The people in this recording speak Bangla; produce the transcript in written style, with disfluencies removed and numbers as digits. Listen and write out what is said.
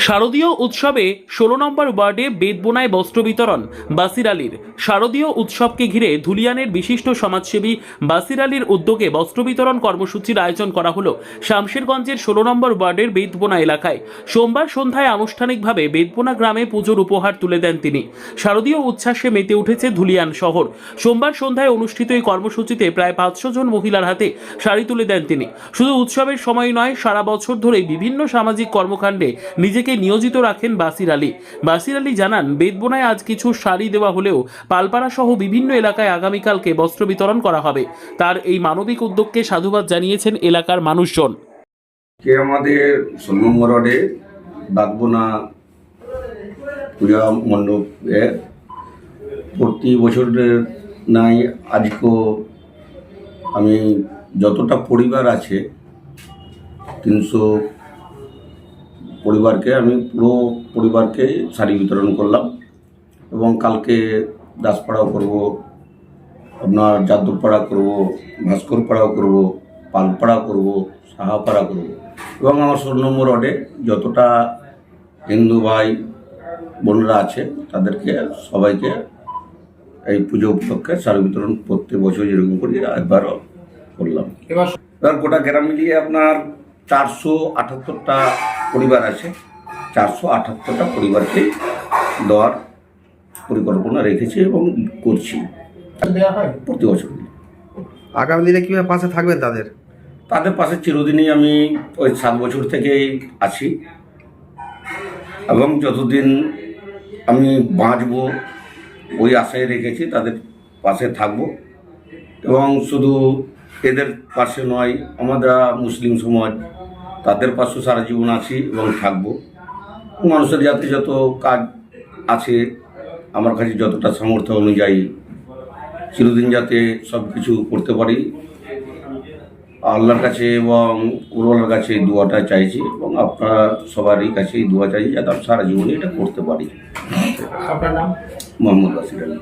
শারদীয় উৎসবে 16 নম্বর ওয়ার্ডে বেদবোনায় বস্ত্র বিতরণ বাসির আলীর। শারদীয় উৎসবকে ঘিরে ধুলিয়ানের বিশিষ্ট সমাজসেবী বাসির আলীর উদ্যোগে বস্ত্র বিতরণ কর্মসূচির আয়োজন করা হলো শামশেরগঞ্জের 16 নম্বর ওয়ার্ডের বেদবোনা এলাকায়। সোমবার সন্ধ্যায় আনুষ্ঠানিকভাবে বেদবোনা গ্রামে পুজোর উপহার তুলে দেন তিনি। শারদীয় উচ্ছ্বাসে মেতে উঠেছে ধুলিয়ান শহর। সোমবার সন্ধ্যায় অনুষ্ঠিত এই কর্মসূচিতে প্রায় 500 জন মহিলার হাতে শাড়ি তুলে দেন তিনি। শুধু উৎসবের সময় নয়, সারা বছর ধরে বিভিন্ন সামাজিক কর্মকাণ্ডে নিজেকে নিয়োজিত রাখেন বাসির আলী। বাসির আলী জানান, বেদবোনায় আজ কিছু শাড়ি দেওয়া হলেও পালপাড়া সহ বিভিন্ন এলাকায় আগামীকালকে বস্ত্র বিতরণ করা হবে। তার এই মানবিক উদ্যোগকে সাধুবাদ জানিয়েছেন এলাকার মানুষজন। আমাদের 16 নম্বর ওয়ার্ডে বেদবোনা পূজা মণ্ডপে প্রতি বছরের নাই আজকেও আমি যতটা পরিবার আছে 300 পরিবারকে আমি পুরো পরিবারকে শাড়ি বিতরণ করলাম এবং কালকে দাসপাড়াও করব, আপনার যাদবপাড়া করব, ভাস্করপাড়াও করব, পালপাড়া করব, সাহাপাড়া করব এবং আমার 16 নম্বর ওয়ার্ডে যতটা হিন্দু ভাই বোনরা আছে তাদেরকে সবাইকে এই পুজো উপলক্ষে শাড়ি বিতরণ প্রত্যেক বছর যেরকম করি একবারও করলাম। এবার গোটা গ্রাম মিলিয়ে আপনার 478টা পরিবার আছে। 478টা পরিবারকে দেওয়ার পরিকল্পনা রেখেছি এবং করছি প্রতি বছর। আগামী দিনে কীভাবে পাশে থাকবেন তাদের পাশে চিরদিনই আমি ওই 7 বছর থেকেই আছি এবং যতদিন আমি বাঁচব ওই আশায় রেখেছি তাদের পাশে থাকব এবং শুধু এদের পাশে নয়, আমরা মুসলিম সমাজ তাদের পাশেও সারা জীবন আছি এবং থাকব। মানুষের যাতে যত কাজ আছে আমার কাছে যতটা সামর্থ্য অনুযায়ী চিরদিন যাতে সব কিছু করতে পারি আল্লাহর কাছে এবং উপরওয়ালার কাছে এই দোয়াটা চাইছি এবং আপনারা সবারই কাছে এই দোয়া চাইছি যাতে আমি সারা জীবনে এটা করতে পারি। আপনার নাম? মোহাম্মদ বাসির আলী।